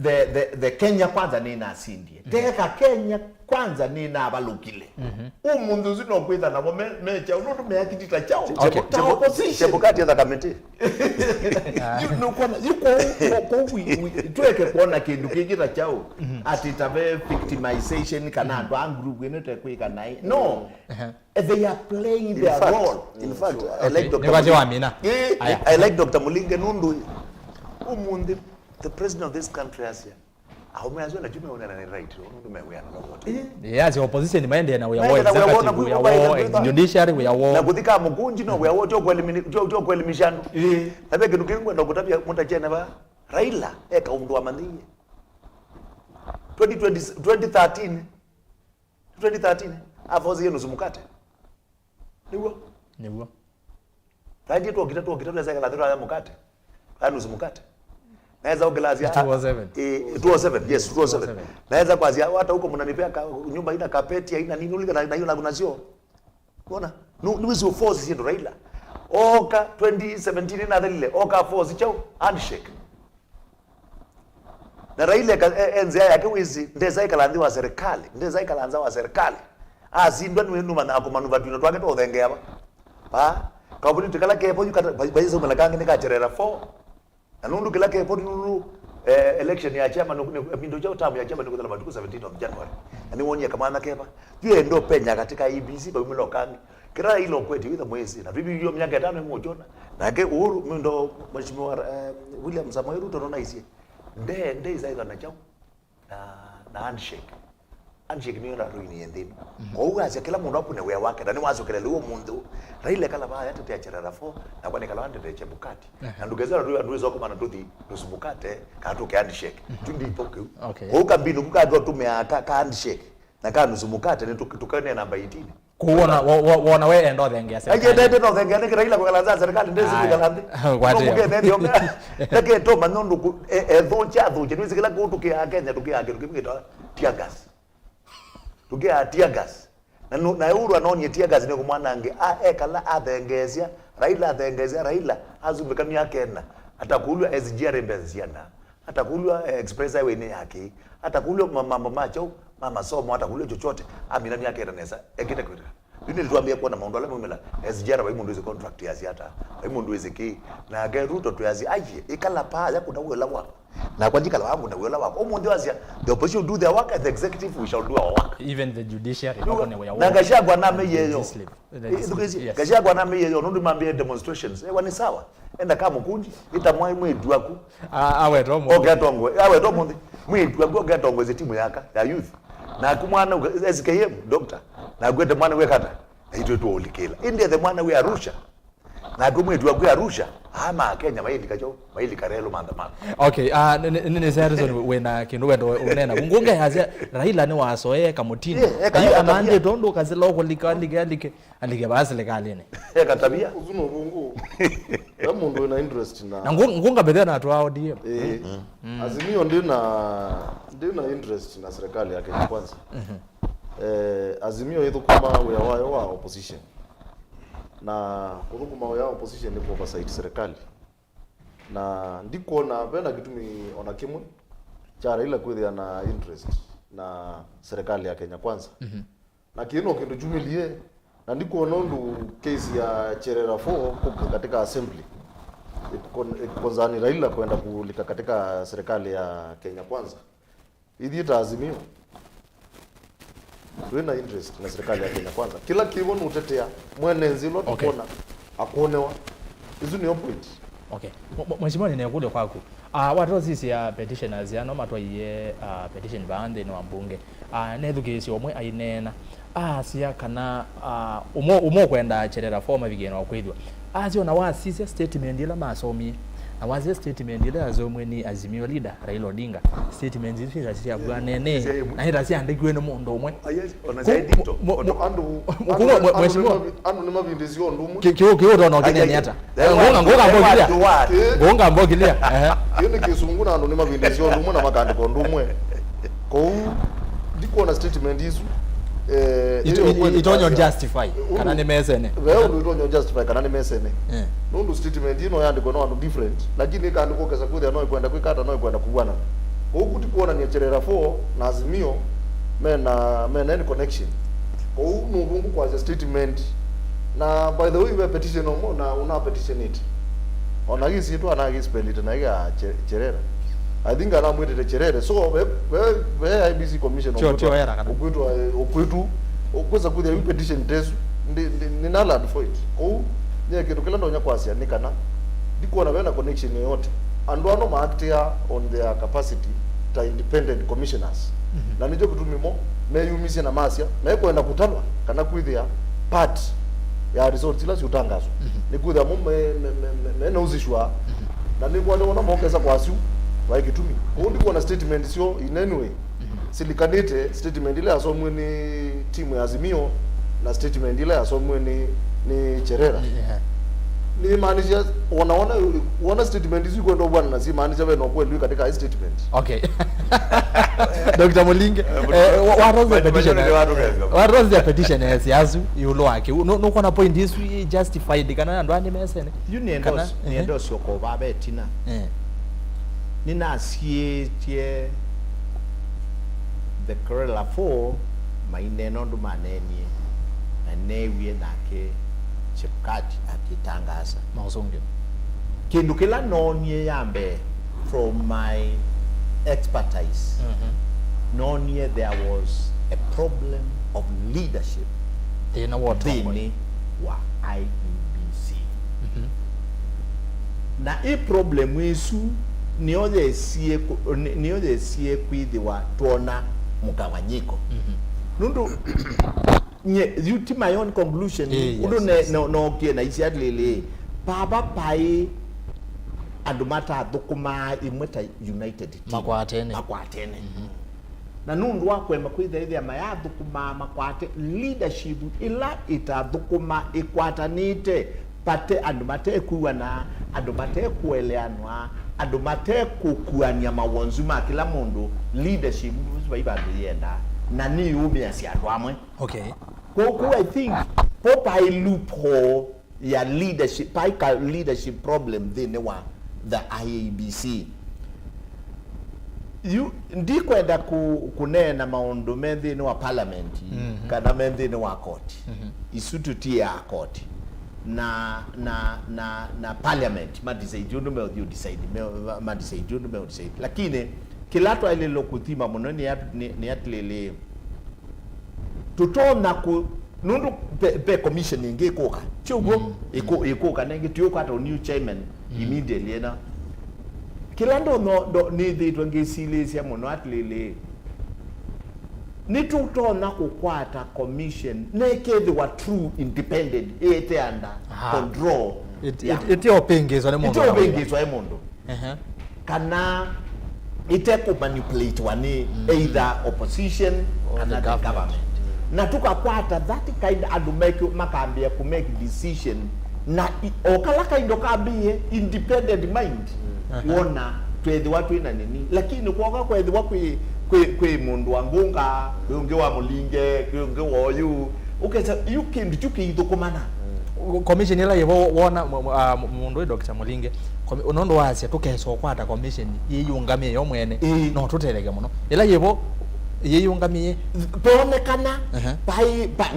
the Kenya kwanza ni na sindie teka Kenya kwanza ni na abalukile umundu zino kwitha na mecha unotu meyakitita chao chebukati ya committee yuko tuweke kuona kindu kikita chao atitave victimization kana ando angroup inete kwika nai no they are playing their role in fact I like Dr. Mulinge nundu umundu the president of this country Asia aumeazwa na jume ona na right nundu meweana wote yes opposition maende na we are executive we are judiciary we are na kuthika mugunji no we are wote okuelimishano na bege ndukingu ndo kutapia mutachene ba Raila eka umndu wa mandhiye 2013 afozi yenu sumukate niwo radio tu kita za kala ya mukate anu sumukate Naweza ongelazia 207 yes 207. Naweza kwazia hata huko mnanipea nyumba ina kapeti haina nini ulika na hiyo na sio. Unaona? Nuizo force sio Raila. Oka 2017 na dalile oka force chao handshake. Na Raila NZA yake wizi ndeza ikalandiwa wa serikali. Ndeza ikalanza wa serikali. Azindwa ni numa na akumanuva twino twake to thenge aba. Pa kabuli tukala kepo yukata bayizo malakange ne kacherera 4. Anundu kila kepo nunu election ya chama mindo chao tamu ya chama ni kuzala matuku 17 of January. Ani wonye kama na kepa. Yeye ndo penya katika EBC kwa milo kangi. Kira hilo kweti witha mwezi na bibi hiyo miaka 5 imojona. Na ke uhuru mindo mheshimiwa William Samoei Ruto nona isi. Nde izaiga na chao. Na handshake. Handshake niyo na ruini yendini. Kwa ugazi kila mundu hapo ne wewe wake na ni wazo kile leo mundu. Raila kala ba yate te achera 4 na kwa nikala wande te chebukati. Na ndugezera ndu zo kuma na tuthi nusubukate ka to ke handshake. Tundi ipoke. Kwa ukambinu kukadwa tumea ka handshake. Na ka nusubukate ni tukane namba 18. Kuona wona we endo thenge serikali. Aje ndo thenge ni Raila kwa kalanza serikali ndezi kalandi. Kwa ndio ndeke to manundu dhoncha ni zikila ko tukia Kenya tukia tukimita tear gas. Tukia tear gas. Na uru anonye tear gas ni kumwanange kala athengezia Raila azumekania Kenya atakulwa SGR embeziana atakulwa express highway ni yake atakulwa mambo macho mama somo atakulwa chochote amina ni yake nesa ekite kwira yini tuambia kwa na maondo ala mumela SGR wa imundu ize contract ya ziata imundu ize ki na ga Ruto to yazi aje ikala pa ya kuna wela wako na kwa jikala wangu na wela wako omundi wazia the opposition do their work and the executive we shall do our work even the judiciary no ne ya na gashagwa na meyeyo gashagwa na meyeyo nundu mambie demonstrations wani sawa enda kama kunji itamwai mwetu waku awe tomo mwetu waku gatongo ze timu yaka ya youth na kumwana SKM doctor na gwete mwana we kata ito to olikela inde the mwana we Arusha na kumwetu waku Arusha ama Kenya maili karelo maandamano. Okay, nene Harrison wena kindu wendo unena ngunga yaze Raila ni wasoe kamutini ayo amande tondo kazelo kulikalike alike basi lekalene katabia uzuno bungu ya mundu na interest na ngunga bedhe na watu hao DM Azimio ndio na interest na serikali yake kwanza. Azimio yetu kama wa opposition na kudhukuma ya opposition ni oversight serikali na ndiko na bena kitumi ona kimwe cha Raila kwithia na interest na serikali ya Kenya kwanza na kino kindu jumilie na ndiko nondu case ya Cherera 4 katika assembly ikonzani Raila kwenda kulika katika serikali ya Kenya kwanza idhiita Azimio wena interest na serikali ya Kenya kwanza kila kivono utetea mwenenzi lo tukona akonewa izu ni point. Okay, mheshimiwa ninekuja kwako watu sisi ya petitioners ya noma twaye petition bande no ambunge nethukicio omwe ainena cia kana umo kwenda Cherera forma vigeno kwithwa acio na wasisi statement ila masomi na wazi statement ile azomwe ni Azimio leader Raila Odinga statement zile cia bwa nene na ira cia andikwe ni mundu umwe ona zaidi mheshimiwa anu ni mabindizio ndumwe kio ndo ngine hata ngonga mbogilia yene kisungu na anu ni mabindizio ndumwe na makandiko ndumwe ko ndiko na statement hizo itonyo justify kana ni mesene wewe itonyo justify kana ni mesene nundu statement ino yandiko no different lakini kandiko kesa kuthia no kwenda kwikata no kwenda kubwana huku tikuona ni Cherera 4 na Azimio mena any connection kwa mungu kwa statement na by the way we petition na una petition it ona hisi tu ana spell it na ya Cherera I think ana mwite Cherera so we IBC commission okwetu okweza kuthia petition tesu ni nala for it ko nye kitu kila ndo nyakwasi anikana ndiko na wena connection yote andu ano maactia on their capacity ta independent commissioners na nijo kutumimo meyumisi na masia na kwenda kutanwa kana kuithia part ya results ila siutangazo ni kuithia me na uzishwa na ni kwa ndo mongeza kwa asiu wa kitumi ko ndiko na statement sio in any way silikanite statement ile asomwe ni timu ya Azimio na statement ile asomwe ni Cherera ni maanisha wana statement hizi kwenda bwana na si maanisha wewe kweli katika hii statement. Okay. Dr. Mulinge, what was the petition? What was the petition as yazu yulo wake? No kona point this we justified kana ndo ani mesene. You ni endorse yoko babe tina. Nina tie the Kerala 4 maineno ndo maneni anewie nake chepkati akitangaza mausonge kindu kila nonye yambe from my expertise nonye there was a problem of leadership in what dini wa IEBC na hii problem isu niode sie kwithiwa tuona mugawanyiko nundu you to my own conclusion no kiena isi atlele baba pai andumata thukuma imweta united makwatene na nundu wakwemba kwithia maya thukuma makwate leadership ila itathukuma ikwatanite pate andumate kuwana andumate kueleanwa andumate kukuania mawonzuma kila mundu leadership baibandu yenda na ni ube asiandu amwe. Okay. Kwa I think popa loophole ya leadership paika leadership problem dhine wa the IEBC. You ndi kwenda kunena maundu mendhine wa parliament kana mendhine wa court. Isutu tia court na parliament ma decide you know you decide ma decide you know decide lakini kilato ile lokuthima muno ni atlele tutona ku nundu pe commission ingekuka chugo ikuka nenge tuyoka ata new chairman immediately na kilando no ni thitwe ngisilesia muno atlele ni tutona kukwata commission nekethi wa true independent ete under control ite opengezwa ne mundu kana ite ku manipulate wani either opposition or the government na tukakwata that kind adu make makambia ku make decision na okala kind okambie independent mind wona twethe watu ina nini lakini kwa kwethe wakwi kwe mundu wa ngunga kwe wa mulinge kwe woyu ukeza you can tukithukumana commission ila yebo wona mundu Dr. Mulinge unondo wasia tukeso kwata commission yiyungamie yo mwene no tuterege muno ila yebo yiyungamie ponekana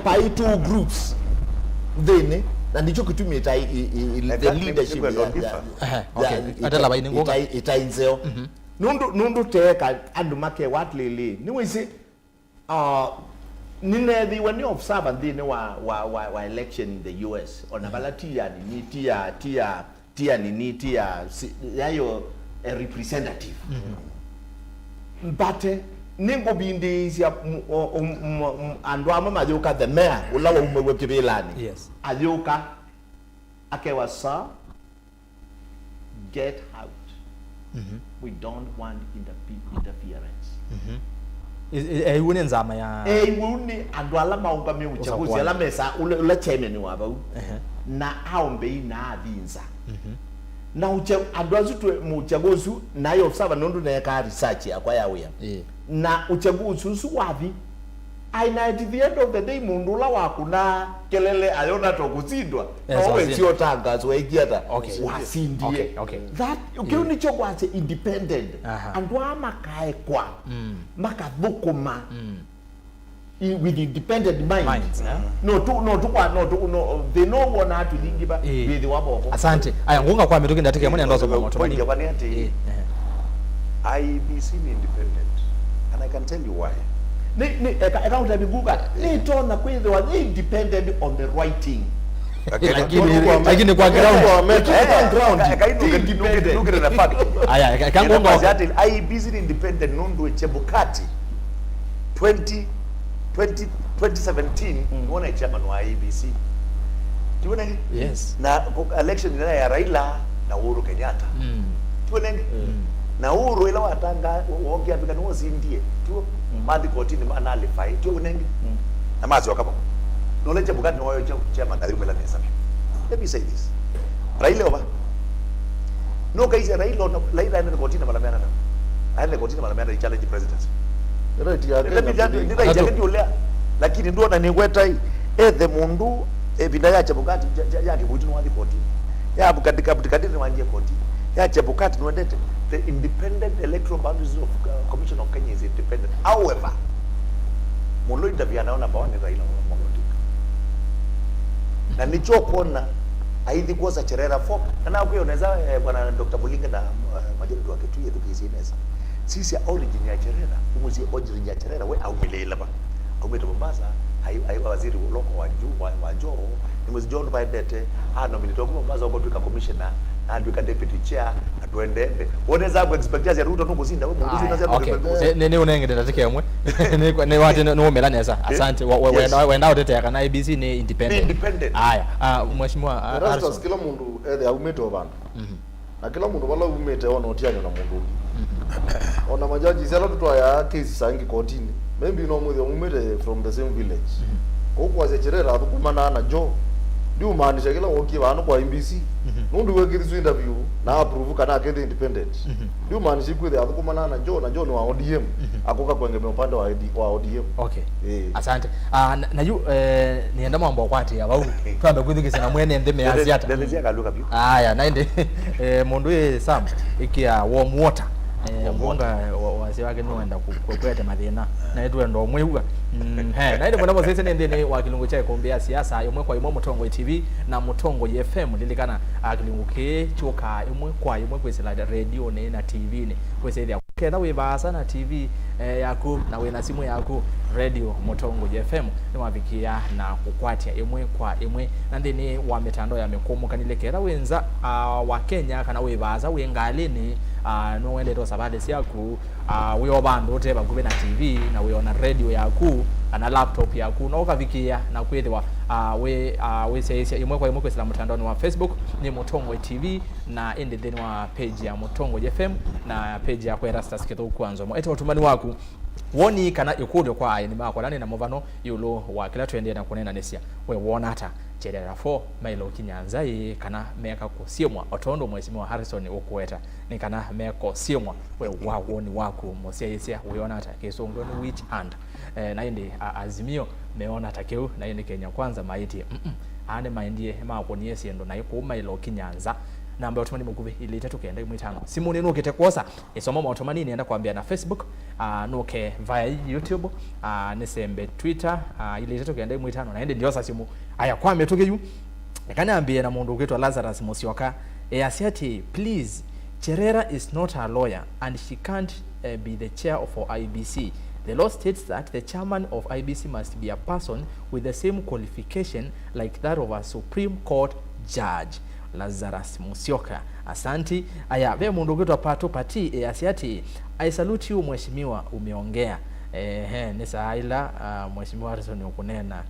by two groups then na ndicho kitumie the leadership okay atala baini ngunga itainzeo nundu teka andu make watlele niwisi ninethi when you observe and then wa election in the US on abalatia ni tia yayo a representative but ningo bindi ya andu amajoka the mayor ulawa umwe kibelani yes ajoka akewa sir get out we don't want interference eyune nzama ya eyune andu ala maungame uchaguzi ala mesa ula chairman waba na aombe ina adinza na andu azutwe mu uchaguzi na yo observer nondu na ka research yakwa yawe na uchaguzi usu wathi aina at the end of the day mundu la wakuna kelele ayona to kuzindwa always your tangazo wegiata wasindie that ukiuni chokwache independent andu amakae kwa makadhukuma with independent minds no they know what to think about with waboko asante aya ngunga kwa mituki ndatike mwana ndozo kwa moto bali IEBC ni independent and I can tell you why account ya biguga ni tona kwithwa they independent on the writing lakini kwa ground look at the fact aya kangonga that IEBC ni independent nundu chebukati 2017 unaona chairman wa IEBC tuone yes na election ile ya Raila na Uhuru Kenyatta tuone na Uhuru ila watanga wongea bika no zindie tu mandi kotini analify tuone na mazi wakapa knowledge bukati no chairman na rimela mesa. Let me say this, Raila over. No guys, Raila ende kotini mara 100. Aende kotini mara 100 challenge presidency. Right ya. Ndio ndio lakini ndio na niweta hii the mundu bidaya Chebukati yake buti no koti. Ya Bukati ni wanje koti. Ya Chebukati no ndete. The Independent Electoral Boundaries of Commission of Kenya is independent. However, mulo interview anaona baone Raila Odinga. Na nicho kuona aithi kuosa cherera fo na kwa unaweza bwana Dr. Mulinge na majority wa KITUI education. Sisi origin ya cherera, umuzi origin ya cherera we au milela ba. Au meto Mombasa, ai waziri loko wa Joho, nimuzi John Bidete, nominate kwa Mombasa kwa tuka commissioner, and we can deputy chair, atuende. Unaweza ku expect ya Ruto tu kuzinda wewe munguzi unaweza okay. Nene unengete tatike mwe. Ne wati no melaneza. Asante wenda utete kana ABC ni independent. Haya, mheshimiwa Arso kila mundu au meto bana. Na kila mundu wala umete ona otianyo na mundu. Ona majaji sala tutwa ya case sangi kotini. Maybe no mwe umete from the same village. Kwa zecherera atukuma na jo. Ndio maanisha kila woki bana kwa MBC. Nundu wekirizo interview na approve kana kende independent. Ndio maanisha kweli atukuma na jo ni wa ODM. Akoka kwengeme upande wa ODM. Okay. Asante. Na yu nienda mambo kwati ya bau. Twambe kwithikisa na mwene ndeme aziata. Ndelezia kaluka bio. Haya naende mundu Sam ikia warm water. Munga wase wake no enda kukwete mathina na etu ndo mweuga na ile mwana mose nende wa kilungu cha Ikumbi siasa yomwe kwa MUTONGOI TV na MUTONGOI FM lilikana kilungu ke choka yomwe kwa yomwe kwesela radio ne na TV ne kwesela kenda we basa na TV yaku na we na simu yaku radio MUTONGOI FM ni wabikia na kukwatia yomwe kwa yomwe na ndeni wa mitandao ya mekomo kanilekera wenza wa Kenya kana we basa we ngalini no wende to sabade siaku we obando te bagube na TV na we ona radio yaku na laptop yaku no kavikia na kwethwa we sasa imwe kwa imwe kwa mtandao wa Facebook ni MUTONGOI TV na ende then wa page ya MUTONGOI FM na page ya kwa Erastus Kithu kwanzo mo eto utumani waku woni kana ikudio kwa AENI mako nani na movano yulo wa kila twende na kunena nesia we wona hata cherera 4 mailo kinyanza kana meka kusiemwa otondo mheshimiwa Harrison okueta ni kana meko siemwa we wawoni waku mosia yesia uiona hata kesongo ni which hand na indi azimio meona takeu na indi Kenya kwanza maiti ane maindie mako ni yesiendo na yuko mailo kinyanza namba otomani mukuve ile itatu kenda imwitano simu nenu ukitekosa isoma otomani nienda kuambia na Facebook nuke via YouTube nisembe Twitter ile itatu kenda imwitano na ende ndiosa simu aya kwa metoke yu nikaniambia na mundu ukitwa Lazarus Musyoka asiati please Cherera is not a lawyer and she can't be the chair of IEBC. The law states that the chairman of IEBC must be a person with the same qualification like that of a Supreme Court judge. Lazarus Musyoka. Asanti. Aya, ve mundu kitwa pato pati asiati I salute you mheshimiwa umeongea. Nisa aila mheshimiwa Harrison ukunena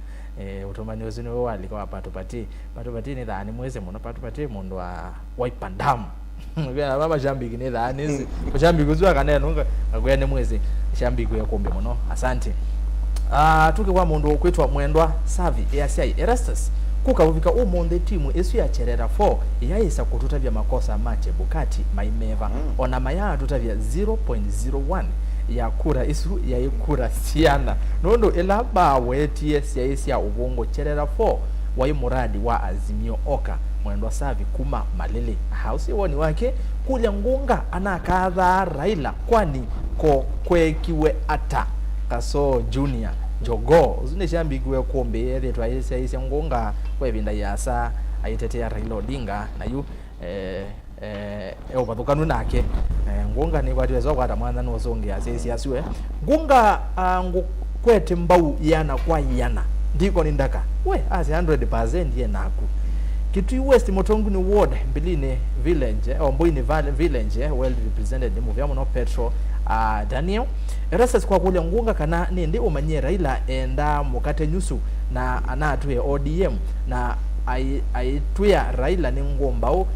utomani wazini wewe alikuwa pato pati ni dhani mweze muno pato pati mundu wa waipandamu. Ngena mama shambiki ni dhani shambiki kuzwa kaneno ngwene mweze shambiki ya kombe muno. Asante. Tuke kwa mundu kwitwa mwendwa Savi ACI Erastus kukavuvika umonde timu esu ya Cherera 4 yaisa kututavya makosa mache Bukati maimeva ona maya tutavya 0.01 ya kura isu ya ikura siana nondo elaba weties ya isi ya ubongo Cherera 4 wa muradi wa Azimio Oka mwendwa Savi kuma malele hausi woni wake kule ngunga anakadha Raila kwani ko kwekiwe ata kaso junior jogo uzune shambigwe kombe yetwa isi ngunga kwebinda yasa ayitetea Raila Odinga na yu obathukanu nake ngunga ni kwatiwezo kwata mwana no songe asisi asiwe ngunga kwete mbau yana kwa yana ndiko nindaka we as 100% ye naku Kitui West Motonguni Ward Mbiline Village Omboini Village well represented muvyamo no Petro Daniel Erastus kwa kule ngunga kana nindi umanye Raila enda mukate nyusu na anatwe ODM na aituya Raila ni ngombao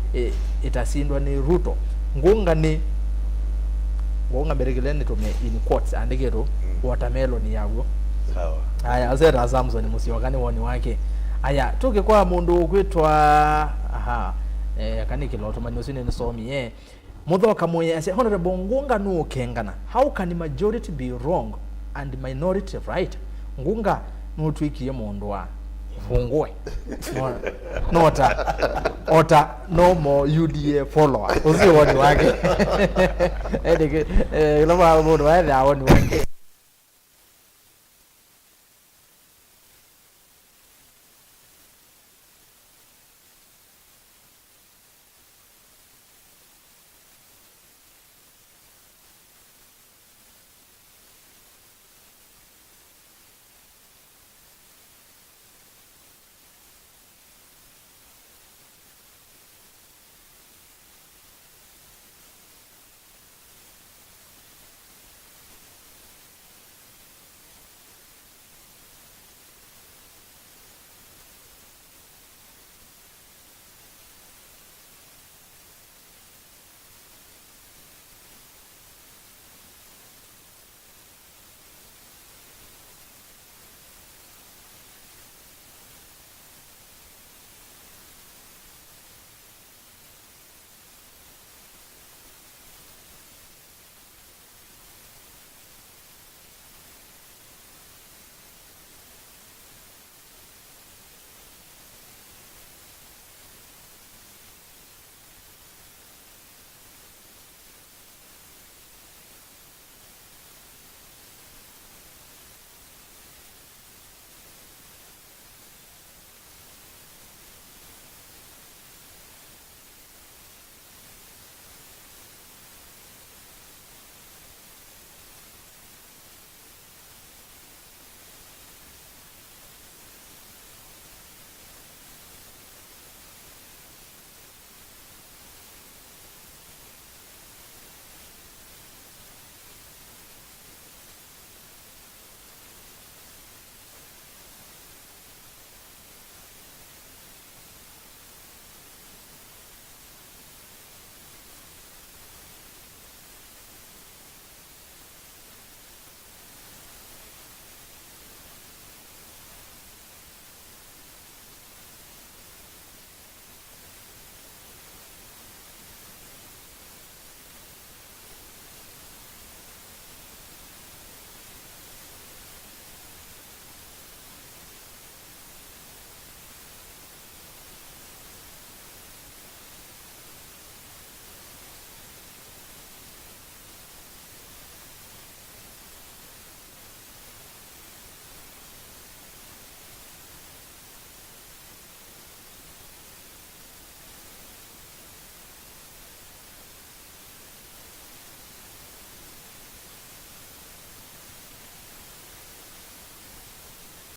itasindwa ni Ruto ngunga beregeleni tume in quotes andikero watermelon yago sawa aya azera Samson Musyoka ni woni wake aya tuke kwa mundu kwitwa kani kiloto mani usine ni somi muthoka moye ase honorable Ngunga no kengana. How can the majority be wrong and the minority right? Ngunga no twiki ye mondwa fungoe ota no more UDA follower uzi woni wake lama mondo wa woni wake